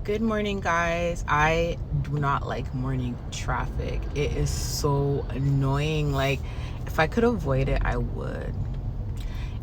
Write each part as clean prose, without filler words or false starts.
Good morning, guys. I do not like morning traffic. It is so annoying. Like, if I could avoid it, I would.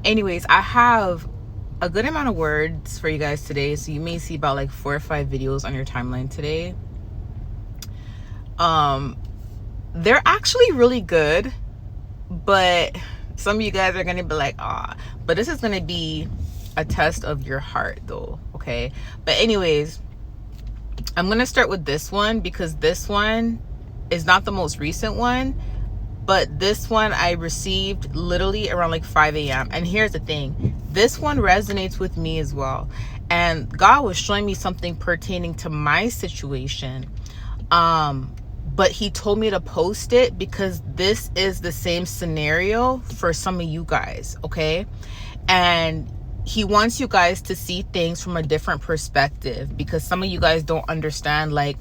Anyways, I have a good amount of words for you guys today. So you may see about like 4 or 5 videos on your timeline today. They're actually really good, but some of you guys are gonna be like, but this is gonna be a test of your heart though, okay? But anyways, I'm going to start with this one because this one is not the most recent one, but this one I received literally around like 5 a.m. And here's the thing, this one resonates with me as well. And God was showing me something pertaining to my situation. But he told me to post it because this is the same scenario for some of you guys, okay? And he wants you guys to see things from a different perspective because some of you guys don't understand, like,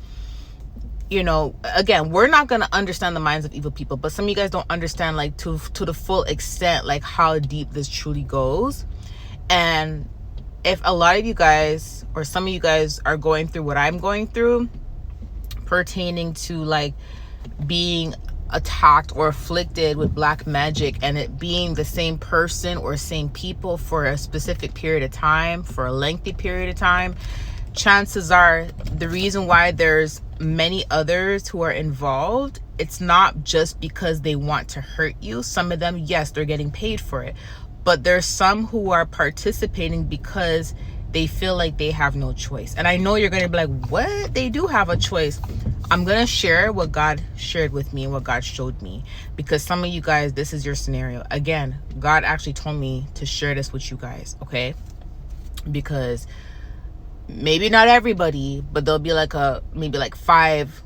you know, again, we're not going to understand the minds of evil people, but some of you guys don't understand like to the full extent, like how deep this truly goes. And if a lot of you guys or some of you guys are going through what I'm going through pertaining to like being attacked or afflicted with black magic and it being the same person or same people for a specific period of time, for a lengthy period of time, chances are the reason why there's many others who are involved, it's not just because they want to hurt you. Some of them, yes, they're getting paid for it, but there's some who are participating because they feel like they have no choice. And I know you're going to be like, what? They do have a choice. I'm going to share what God shared with me and what God showed me, because some of you guys, this is your scenario. Again, God actually told me to share this with you guys, okay? Because maybe not everybody, but there'll be like maybe like 5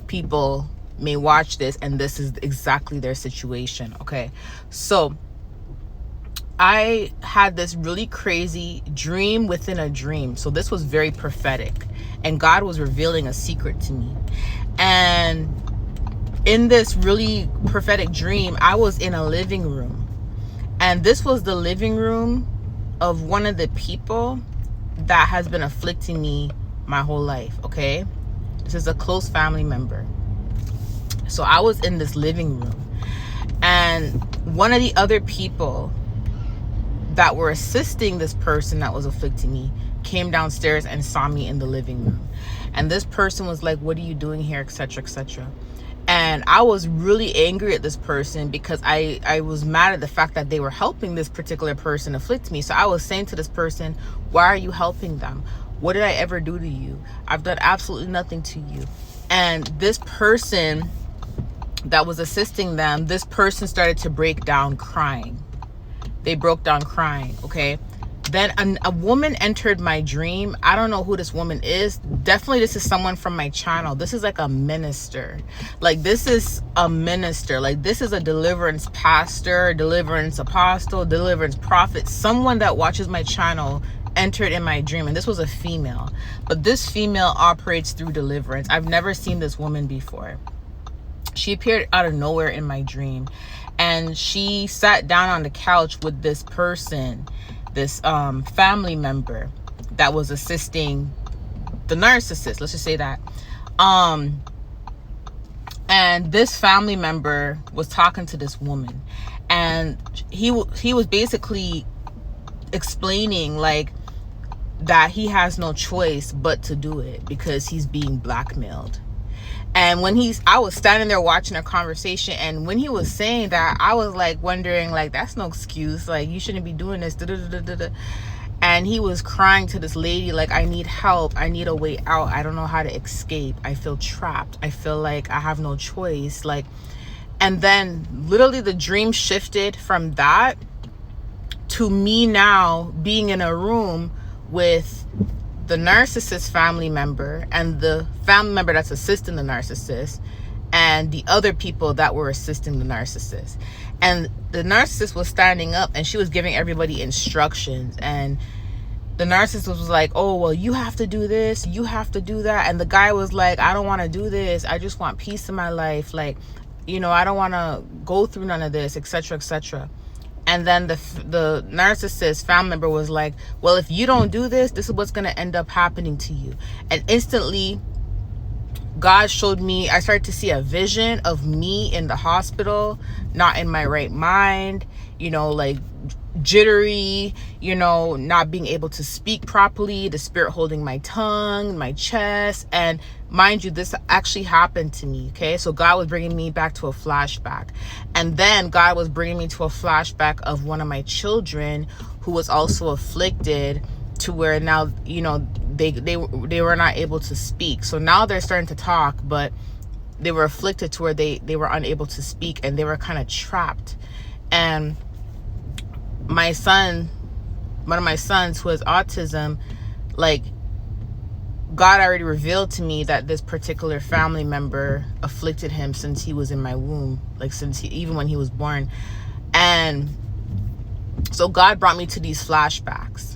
people may watch this and this is exactly their situation, okay? So I had this really crazy dream within a dream. So this was very prophetic and God was revealing a secret to me. And in this really prophetic dream, I was in a living room, and this was the living room of one of the people that has been afflicting me my whole life, okay? This is a close family member. So I was in this living room, and one of the other people that were assisting this person that was afflicting me came downstairs and saw me in the living room. And this person was like, what are you doing here, etc., etc. And I was really angry at this person because I was mad at the fact that they were helping this particular person afflict me. So I was saying to this person, why are you helping them? What did I ever do to you? I've done absolutely nothing to you. And this person that was assisting them, this person started to break down crying. They broke down crying, okay? Then a woman entered my dream. I don't know who this woman is. Definitely this is someone from my channel. This is like a minister. Like this is a minister. Like this is a deliverance pastor, deliverance apostle, deliverance prophet. Someone that watches my channel entered in my dream, and this was a female. But this female operates through deliverance. I've never seen this woman before. She appeared out of nowhere in my dream, and she sat down on the couch with this person, this family member that was assisting the narcissist, let's just say that. And this family member was talking to this woman, and he was basically explaining like that he has no choice but to do it because he's being blackmailed. And when I was standing there watching a conversation, and when he was saying that, I was like wondering, like, that's no excuse. Like, you shouldn't be doing this. And he was crying to this lady, like, I need help. I need a way out. I don't know how to escape. I feel trapped. I feel like I have no choice. Like, and then literally the dream shifted from that to me now being in a room with the narcissist family member and the family member that's assisting the narcissist and the other people that were assisting the narcissist. And the narcissist was standing up and she was giving everybody instructions, and the narcissist was like, oh, well, you have to do this, you have to do that. And the guy was like, I don't want to do this. I just want peace in my life. Like, you know, I don't want to go through none of this, etc., etc. And then the narcissist family member was like, well, if you don't do this, this is what's going to end up happening to you. And instantly, God showed me, I started to see a vision of me in the hospital, not in my right mind, like jittery, not being able to speak properly, the spirit holding my tongue, my chest. And mind you, this actually happened to me, okay? So God was bringing me back to a flashback. And then God was bringing me to a flashback of one of my children who was also afflicted, to where now, they were not able to speak. So now they're starting to talk, but they were afflicted to where they were unable to speak, and they were kind of trapped. And my son, one of my sons who has autism, like, God already revealed to me that this particular family member afflicted him since he was in my womb, like even when he was born. And so God brought me to these flashbacks.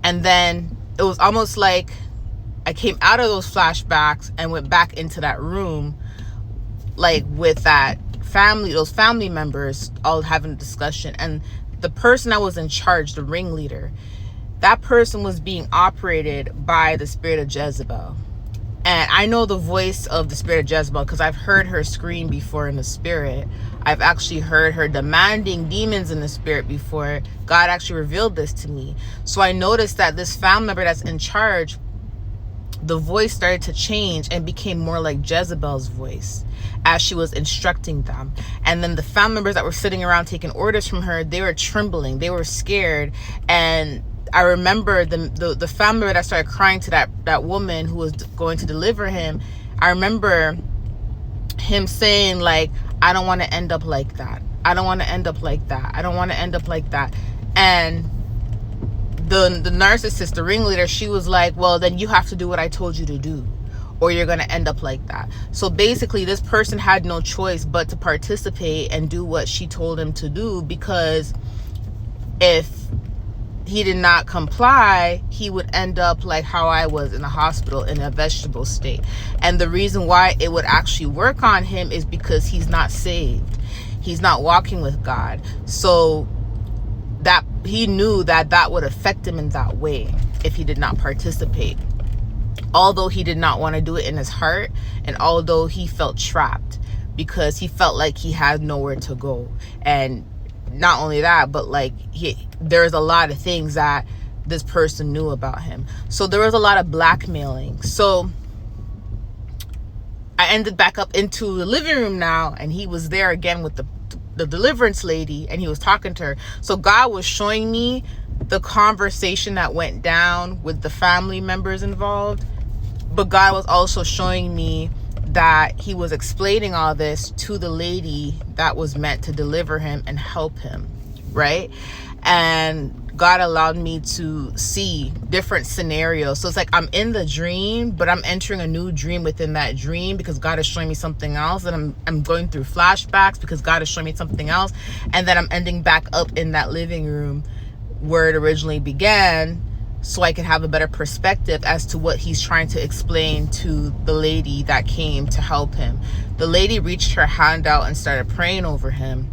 And then it was almost like I came out of those flashbacks and went back into that room, like with those family members all having a discussion. And the person that was in charge, the ringleader, that person was being operated by the spirit of Jezebel. And I know the voice of the spirit of Jezebel because I've heard her scream before in the spirit. I've actually heard her demanding demons in the spirit before. God actually revealed this to me. So I noticed that this family member that's in charge, the voice started to change and became more like Jezebel's voice as she was instructing them. And then the family members that were sitting around taking orders from her, they were trembling, they were scared. And I remember the family member that started crying to that woman who was going to deliver him. I remember him saying, like, I don't want to end up like that. I don't want to end up like that. I don't want to end up like that. And the narcissist, the ringleader, she was like, well, then you have to do what I told you to do, or you're going to end up like that. So basically, this person had no choice but to participate and do what she told him to do, because if he did not comply, he would end up like how I was in the hospital, in a vegetable state. And the reason why it would actually work on him is because he's not saved. He's not walking with God. So that he knew that would affect him in that way if he did not participate. Although he did not want to do it in his heart, and although he felt trapped because he felt like he had nowhere to go. And not only that, but like there's a lot of things that this person knew about him. So there was a lot of blackmailing. So I ended back up into the living room now, and he was there again with the deliverance lady, and he was talking to her. So God was showing me the conversation that went down with the family members involved, but God was also showing me that he was explaining all this to the lady that was meant to deliver him and help him, right? And God allowed me to see different scenarios. So it's like I'm in the dream, but I'm entering a new dream within that dream because God is showing me something else. And I'm going through flashbacks because God is showing me something else. And then I'm ending back up in that living room where it originally began, so I can have a better perspective as to what he's trying to explain to the lady that came to help him. The lady reached her hand out and started praying over him.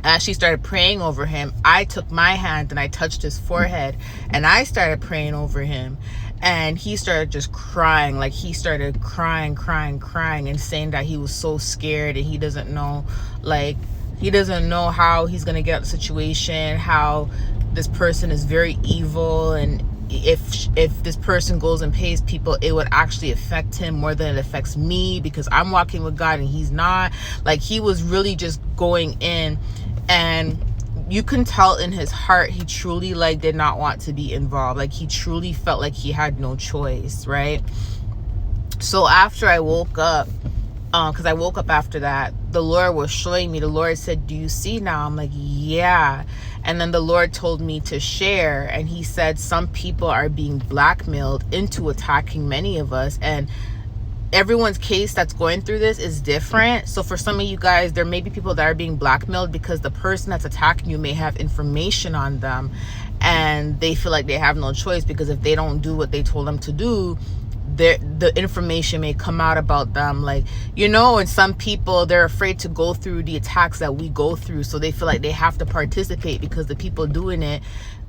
As she started praying over him, I took my hand and I touched his forehead, and I started praying over him. And he started just crying. Like, he started crying and saying that he was so scared and he doesn't know how he's going to get out of the situation, how this person is very evil, and if this person goes and pays people, it would actually affect him more than it affects me because I'm walking with God and he's not. Like, he was really just going in, and you can tell in his heart he truly did not want to be involved. Like, he truly felt like he had no choice, right? So after I woke up, because I woke up after that, the Lord was showing me. The Lord said, do you see now? I'm like, yeah. And then the Lord told me to share, and he said some people are being blackmailed into attacking many of us, and everyone's case that's going through this is different. So for some of you guys, there may be people that are being blackmailed because the person that's attacking you may have information on them, and they feel like they have no choice because if they don't do what they told them to do, the information may come out about them, like, you know. And some people, they're afraid to go through the attacks that we go through, so they feel like they have to participate because the people doing it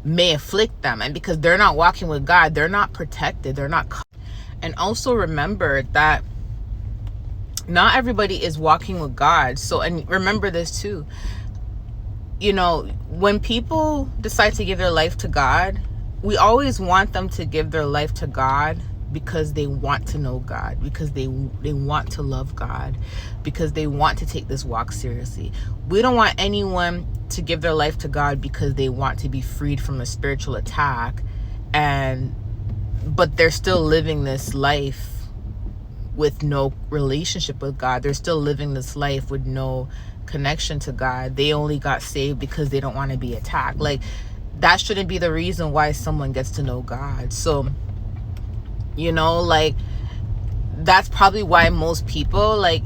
may afflict them, and because they're not walking with God, they're not protected, they're not. And also remember that not everybody is walking with God. So, and remember this too, you know, when people decide to give their life to God, we always want them to give their life to God because they want to know God, because they want to love God, because they want to take this walk seriously. We don't want anyone to give their life to God because they want to be freed from a spiritual attack, but they're still living this life with no relationship with God. They're still living this life with no connection to God. They only got saved because they don't want to be attacked. Like, that shouldn't be the reason why someone gets to know God. So, you know, like, that's probably why most people, like,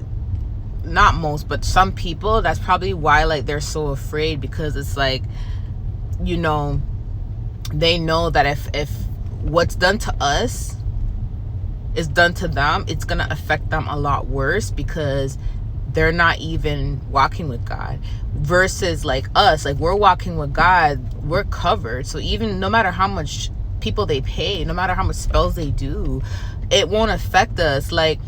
not most, but some people, that's probably why, like, they're so afraid, because it's like, you know, they know that if what's done to us is done to them, it's gonna affect them a lot worse, because they're not even walking with God. Versus like us, like, we're walking with God, we're covered. So even no matter how much people they pay, no matter how much spells they do, it won't affect us. Like,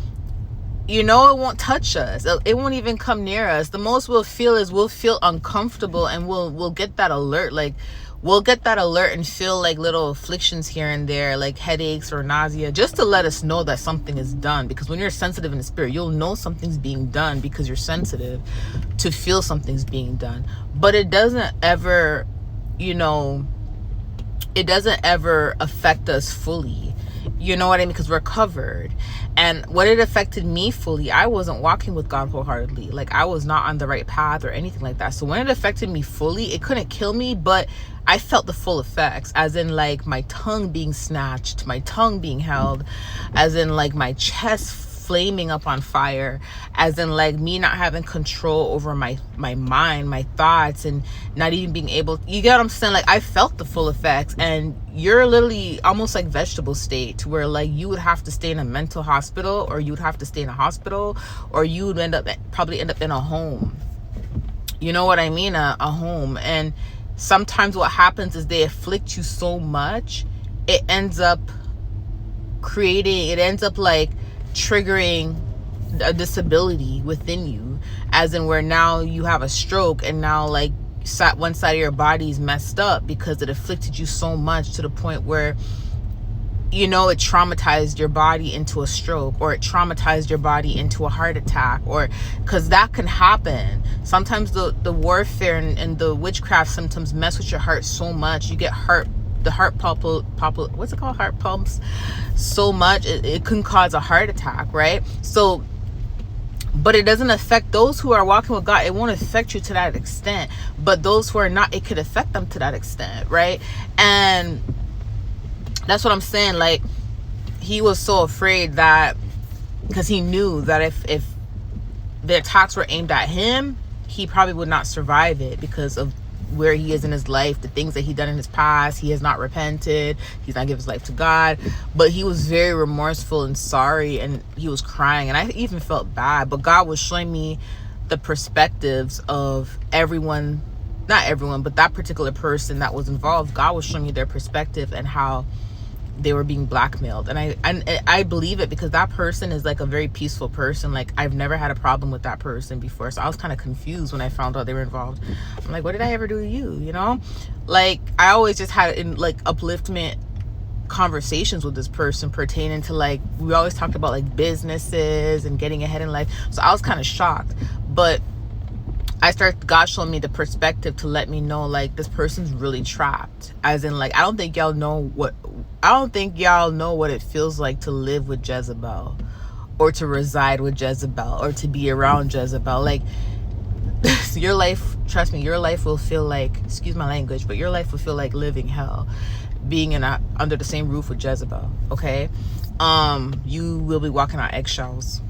you know, it won't touch us. It won't even come near us. The most we'll feel is we'll feel uncomfortable, and we'll get that alert. Like, we'll get that alert and feel like little afflictions here and there, like headaches or nausea, just to let us know that something is done. Because when you're sensitive in the spirit, you'll know something's being done, because you're sensitive to feel something's being done. But it doesn't ever, you know, it doesn't ever affect us fully. You know what I mean? Because we're covered. And when it affected me fully, I wasn't walking with God wholeheartedly. Like, I was not on the right path or anything like that. So when it affected me fully, it couldn't kill me, but I felt the full effects, as in like my tongue being snatched, my tongue being held, as in like my chest flaming up on fire, as in like me not having control over my mind, my thoughts, and not even being able, you get what I'm saying? Like, I felt the full effects. And you're literally almost like vegetable state, to where like you would have to stay in a mental hospital, or you would have to stay in a hospital, or you would probably end up in a home. You know what I mean? A home. And sometimes what happens is they afflict you so much, it ends up like triggering a disability within you, as in where now you have a stroke, and now like one side of your body is messed up because it afflicted you so much, to the point where, you know, it traumatized your body into a stroke, or it traumatized your body into a heart attack, or, because that can happen. Sometimes the warfare and the witchcraft symptoms mess with your heart so much, you get the heart what's it called? Heart pumps so much, it can cause a heart attack, right? So, but it doesn't affect those who are walking with God. It won't affect you to that extent. But those who are not, it could affect them to that extent, right? And that's what I'm saying. Like, he was so afraid that, because he knew that if the attacks were aimed at him, he probably would not survive it, because of where he is in his life, the things that he done in his past. He has not repented, he's not given his life to God, but he was very remorseful and sorry, and he was crying, and I even felt bad. But God was showing me the perspectives of everyone, not everyone, but that particular person that was involved. God was showing me their perspective and how they were being blackmailed. And I believe it, because that person is like a very peaceful person. Like, I've never had a problem with that person before. So I was kind of confused when I found out they were involved. I'm like, what did I ever do to you? You know, like, I always just had in like upliftment conversations with this person pertaining to, like, we always talked about like businesses and getting ahead in life. So I was kind of shocked. But God showed me the perspective to let me know, like, this person's really trapped. As in, like, I don't think y'all know what it feels like to live with Jezebel, or to reside with Jezebel, or to be around Jezebel. Like, your life, trust me, your life will feel like, excuse my language, but your life will feel like living hell, being under the same roof with Jezebel. Okay, you will be walking on eggshells.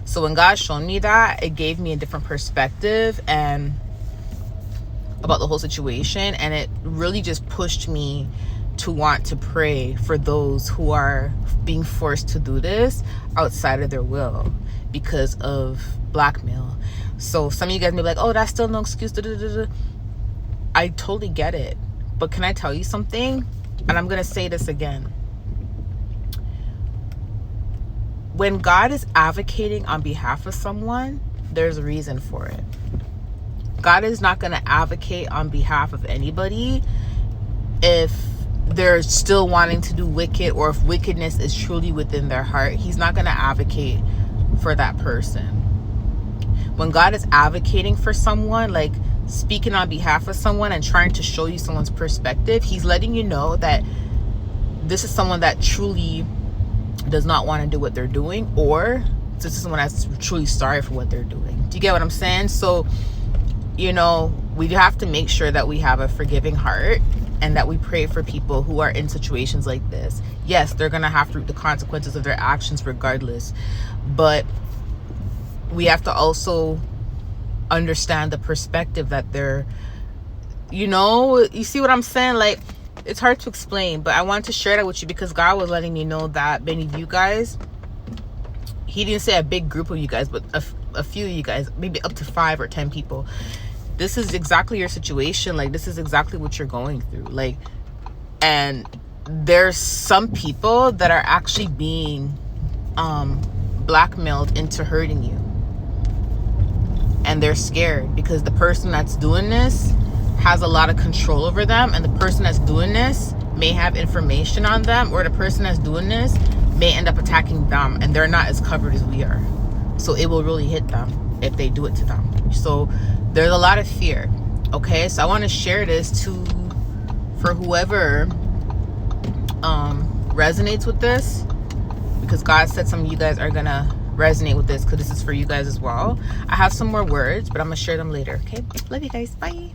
So when God showed me that, it gave me a different perspective and about the whole situation, and it really just pushed me to want to pray for those who are being forced to do this outside of their will because of blackmail. So some of you guys may be like, oh, that's still no excuse. I totally get it. But can I tell you something? And I'm going to say this again. When God is advocating on behalf of someone, there's a reason for it. God is not going to advocate on behalf of anybody if they're still wanting to do wicked, or if wickedness is truly within their heart. He's not going to advocate for that person. When God is advocating for someone, like speaking on behalf of someone and trying to show you someone's perspective, he's letting you know that this is someone that truly does not want to do what they're doing, or this is someone that's truly sorry for what they're doing. Do you get what I'm saying? So, you know, we have to make sure that we have a forgiving heart and that we pray for people who are in situations like this. Yes, they're going to have to reap the consequences of their actions regardless, but we have to also understand the perspective that they're, you know, you see what I'm saying? Like, it's hard to explain, but I wanted to share that with you because God was letting me know that many of you guys, he didn't say a big group of you guys, but a few of you guys, maybe up to 5 or 10 people, this is exactly your situation. Like, this is exactly what you're going through. Like, and there's some people that are actually being blackmailed into hurting you, and they're scared because the person that's doing this has a lot of control over them, and the person that's doing this may have information on them, or the person that's doing this may end up attacking them, and they're not as covered as we are. So it will really hit them if they do it to them. So there's a lot of fear. Okay, so I want to share this for whoever resonates with this, because God said some of you guys are gonna resonate with this, because this is for you guys as well. I have some more words, but I'm gonna share them later. Okay, love you guys. Bye.